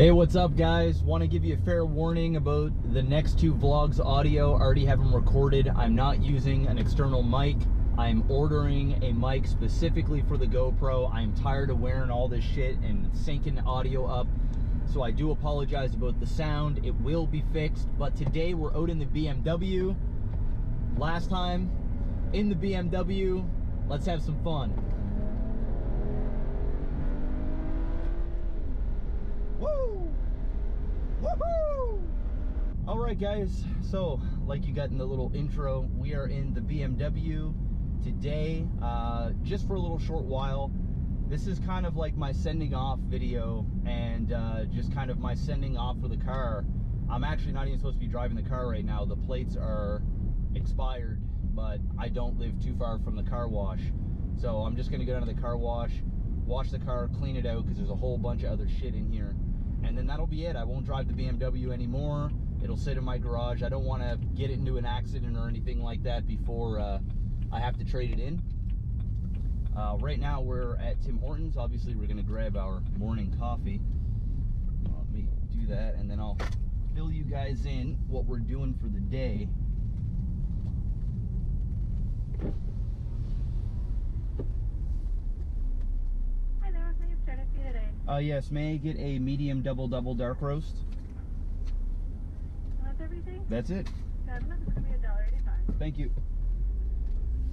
Hey, what's up guys? Want to give you a fair warning about the next two vlogs audio. I already have them recorded. I'm not using an external mic. I'm ordering a mic specifically for the GoPro. I'm tired of wearing all this shit and syncing audio up. So I do apologize about the sound. It will be fixed. But today we're out in the BMW. Last time in the BMW. Let's have some fun. Woo! Woohoo! Alright guys, so like you got in the little intro, we are in the BMW today, just for a little short while. This is kind of like my sending off video, and just kind of my sending off for the car. I'm actually not even supposed to be driving the car right now. The plates are expired, but I don't live too far from the car wash. So I'm just gonna go down to the car wash the car, clean it out, because there's a whole bunch of other shit in here. And then that'll be it. I won't drive the BMW anymore. It'll sit in my garage. I don't want to get it into an accident or anything like that before I have to trade it in. Right now we're at Tim Hortons. Obviously we're going to grab our morning coffee. Let me do that, and then I'll fill you guys in what we're doing for the day. Yes, may I get a medium double dark roast? That's everything? That's it. It's going to be $1.85. Thank you.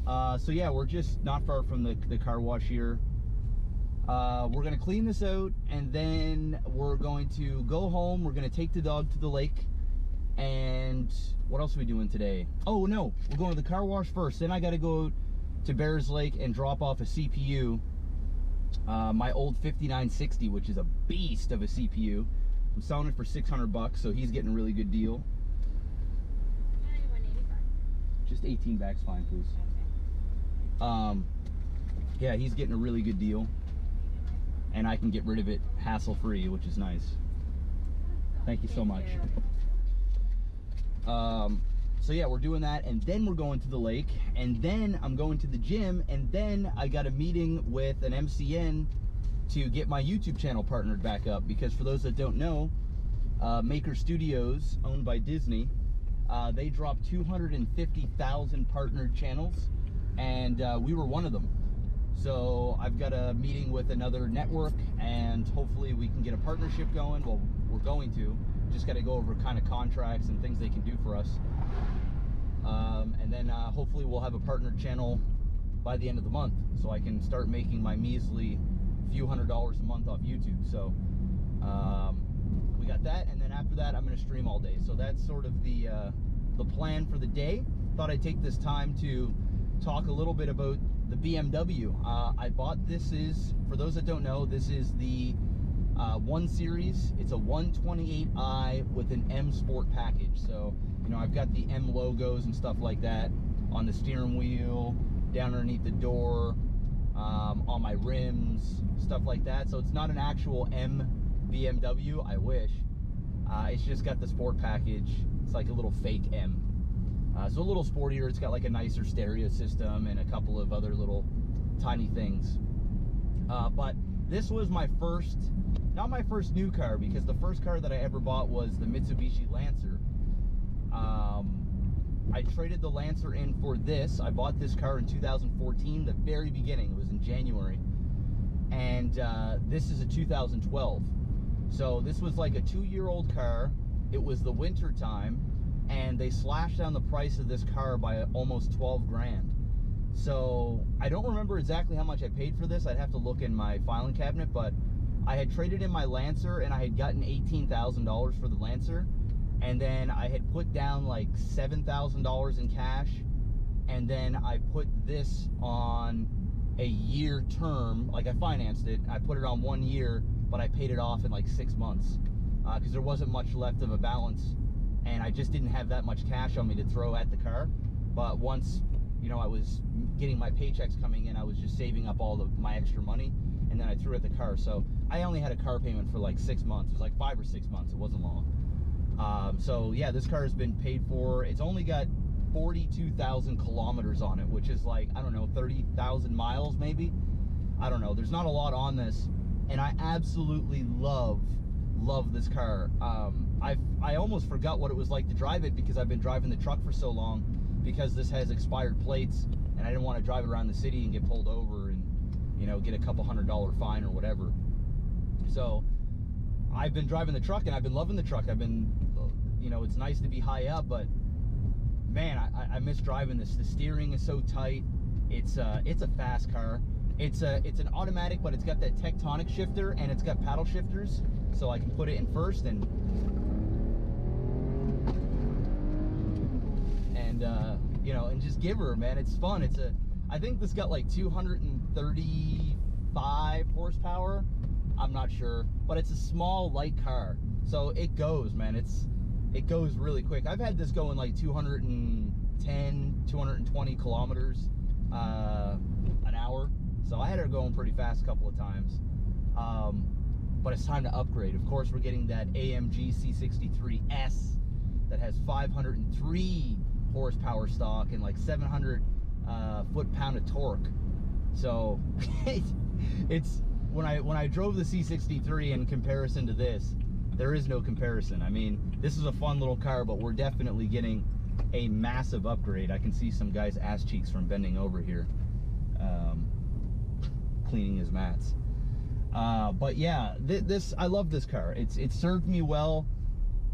So yeah, we're just not far from the car wash here. We're going to clean this out, and then we're going to go home. We're going to take the dog to the lake. And what else are we doing today? Oh no, we're going to the car wash first. Then I got to go to Bears Lake and drop off a CPU. My old 5960, which is a beast of a CPU. I'm selling it for $600, so he's getting a really good deal. Just 18 bags, fine, please. Okay. Yeah, he's getting a really good deal, and I can get rid of it hassle-free, which is nice. Thank you so much. So yeah, we're doing that, and then we're going to the lake, and then I'm going to the gym, and then I got a meeting with an MCN to get my YouTube channel partnered back up, because for those that don't know, Maker Studios, owned by Disney, they dropped 250,000 partnered channels, and we were one of them. So I've got a meeting with another network, and hopefully we can get a partnership going. Well, we're going to. Just got to go over kind of contracts and things they can do for us. And then hopefully we'll have a partnered channel by the end of the month, so I can start making my measly few $100s a month off YouTube. So we got that, and then after that I'm going to stream all day. So that's sort of the plan for the day. Thought I'd take this time to talk a little bit about the BMW. I bought this. Is, for those that don't know, this is the 1 Series. It's a 128i with an M Sport package. So, you know, I've got the M logos and stuff like that on the steering wheel, down underneath the door, on my rims, stuff like that. So it's not an actual M BMW, I wish. It's just got the Sport package. It's like a little fake M. So a little sportier. It's got like a nicer stereo system and a couple of other little tiny things. But this was my first, not my first new car, because the first car that I ever bought was the Mitsubishi Lancer. I traded the Lancer in for this. I bought this car in 2014, the very beginning. It was in January. And this is a 2012. So this was like a 2-year-old car. It was the winter time, and they slashed down the price of this car by almost 12 grand. So I don't remember exactly how much I paid for this. I'd have to look in my filing cabinet, but I had traded in my Lancer, and I had gotten $18,000 for the Lancer, and then I had put down like $7,000 in cash, and then I put this on a year term. Like, I financed it. I put it on 1 year, but I paid it off in like 6 months, because there wasn't much left of a balance, and I just didn't have that much cash on me to throw at the car. But once, you know, I was getting my paychecks coming in, I was just saving up all of my extra money, and then I threw at the car. So I only had a car payment for like 6 months. It was like 5 or 6 months. It wasn't long. So yeah, this car has been paid for. It's only got 42,000 kilometers on it, which is like, I don't know, 30,000 miles maybe. I don't know. There's not a lot on this, and I absolutely love love this car. I almost forgot what it was like to drive it because I've been driving the truck for so long, because this has expired plates and I didn't want to drive it around the city and get pulled over and, you know, get a couple $100 fine or whatever. So I've been driving the truck and I've been loving the truck. I've been, you know, it's nice to be high up, but man, I miss driving this. The steering is so tight. It's a fast car. It's an automatic, but it's got that tectonic shifter and it's got paddle shifters, so I can put it in first and you know, and just give her, man. It's fun. I think this got like 235 horsepower. I'm not sure, but it's a small, light car, so it goes, man. It goes really quick. I've had this going like 210, 220 kilometers an hour, so I had her going pretty fast a couple of times. But it's time to upgrade. Of course, we're getting that AMG C63S that has 503 horsepower stock and like 700 foot-pound of torque. So it's when I drove the C63 in comparison to this, there is no comparison. I mean, this is a fun little car, but we're definitely getting a massive upgrade. I can see some guy's ass cheeks from bending over here, cleaning his mats. But yeah, I love this car. It served me well.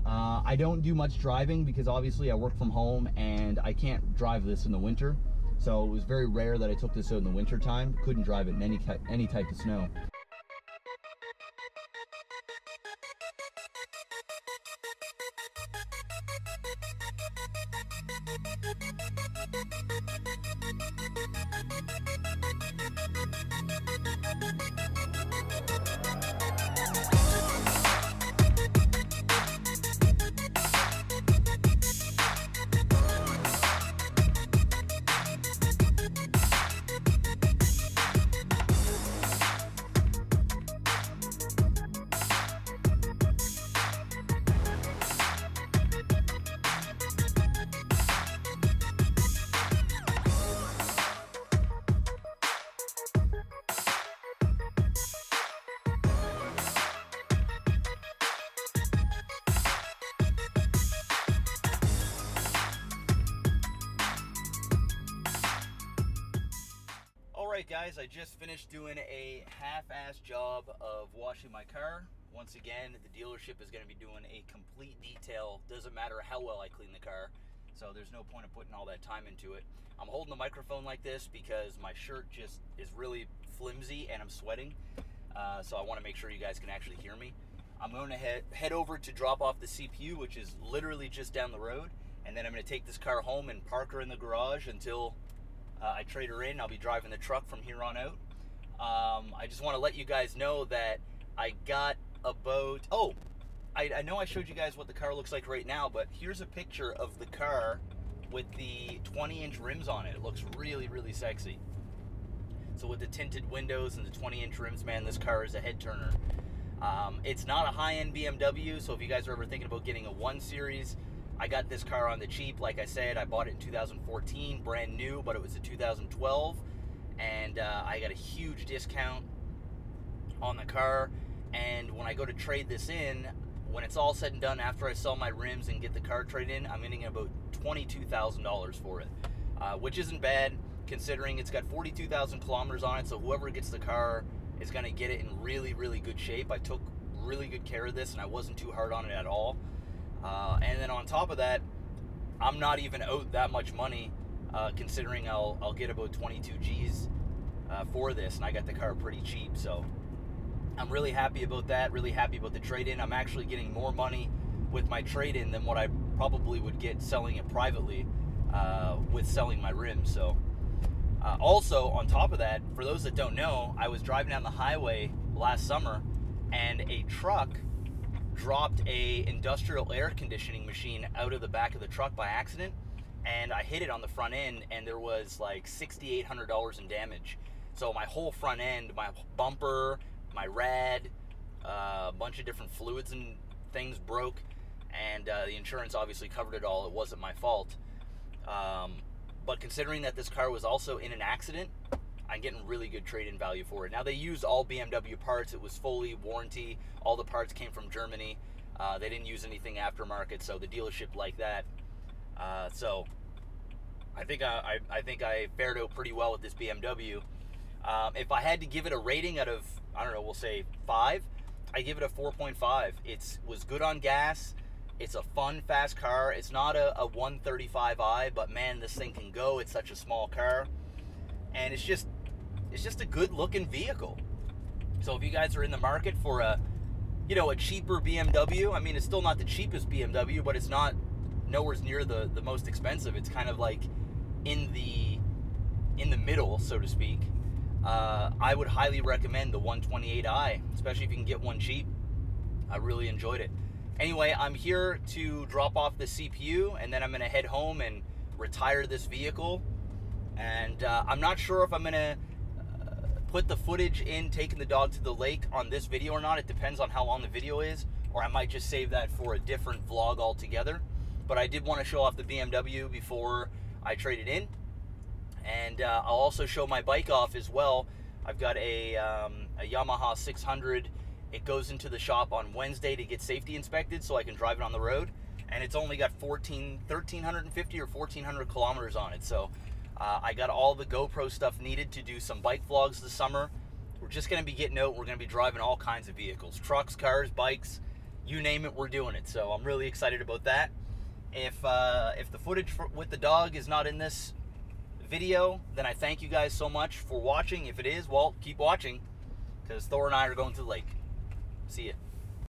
I don't do much driving because obviously I work from home and I can't drive this in the winter. So it was very rare that I took this out in the winter time. Couldn't drive it in any type of snow. Alright guys, I just finished doing a half-ass job of washing my car. Once again, the dealership is going to be doing a complete detail. Doesn't matter how well I clean the car, so there's no point in putting all that time into it. I'm holding the microphone like this because my shirt just is really flimsy and I'm sweating, so I want to make sure you guys can actually hear me. I'm going to head over to drop off the CPU, which is literally just down the road, and then I'm going to take this car home and park her in the garage until I trade her in. I'll be driving the truck from here on out. I just want to let you guys know that I got about... Oh, I know I showed you guys what the car looks like right now, but here's a picture of the car with the 20-inch rims on it. It looks really, really sexy. So with the tinted windows and the 20-inch rims, man, this car is a head turner. It's not a high-end BMW, so if you guys are ever thinking about getting a 1 Series, I got this car on the cheap. Like I said, I bought it in 2014, brand new, but it was a 2012, and I got a huge discount on the car. And when I go to trade this in, when it's all said and done, after I sell my rims and get the car traded in, I'm getting about $22,000 for it, which isn't bad considering it's got 42,000 kilometers on it. So whoever gets the car is going to get it in really, really good shape. I took really good care of this, and I wasn't too hard on it at all. And then on top of that, I'm not even owed that much money, considering I'll get about 22 G's for this, and I got the car pretty cheap. So I'm really happy about that, really happy about the trade-in. I'm actually getting more money with my trade-in than what I probably would get selling it privately with selling my rims. So also, on top of that, for those that don't know, I was driving down the highway last summer, and a truck dropped a industrial air conditioning machine out of the back of the truck by accident, and I hit it on the front end, and there was like $6,800 in damage. So my whole front end, my bumper, my rad, a bunch of different fluids and things broke, and the insurance obviously covered it all. It wasn't my fault. But considering that this car was also in an accident, I'm getting really good trade-in value for it. Now, they used all BMW parts. It was fully warranty. All the parts came from Germany. They didn't use anything aftermarket, so the dealership liked that. So I think I fared out pretty well with this BMW. If I had to give it a rating out of, I don't know, we'll say 5, I give it a 4.5. It was good on gas. It's a fun, fast car. It's not a 135i, but man, this thing can go. It's such a small car, and it's just a good-looking vehicle. So if you guys are in the market for a cheaper BMW, I mean, it's still not the cheapest BMW, but it's not nowhere near the most expensive. It's kind of like in the middle, so to speak. I would highly recommend the 128i, especially if you can get one cheap. I really enjoyed it. Anyway, I'm here to drop off the CPU, and then I'm going to head home and retire this vehicle. And I'm not sure if I'm going to put the footage in taking the dog to the lake on this video or not. It depends on how long the video is, or I might just save that for a different vlog altogether. But I did want to show off the BMW before I trade it in. And I'll also show my bike off as well. I've got a Yamaha 600. It goes into the shop on Wednesday to get safety inspected so I can drive it on the road. And it's only got 1,350 or 1,400 kilometers on it. So I got all the GoPro stuff needed to do some bike vlogs this summer. We're just going to be getting out. We're going to be driving all kinds of vehicles. Trucks, cars, bikes, you name it, we're doing it. So I'm really excited about that. If the footage with the dog is not in this video, then I thank you guys so much for watching. If it is, well, keep watching, because Thor and I are going to the lake. See ya.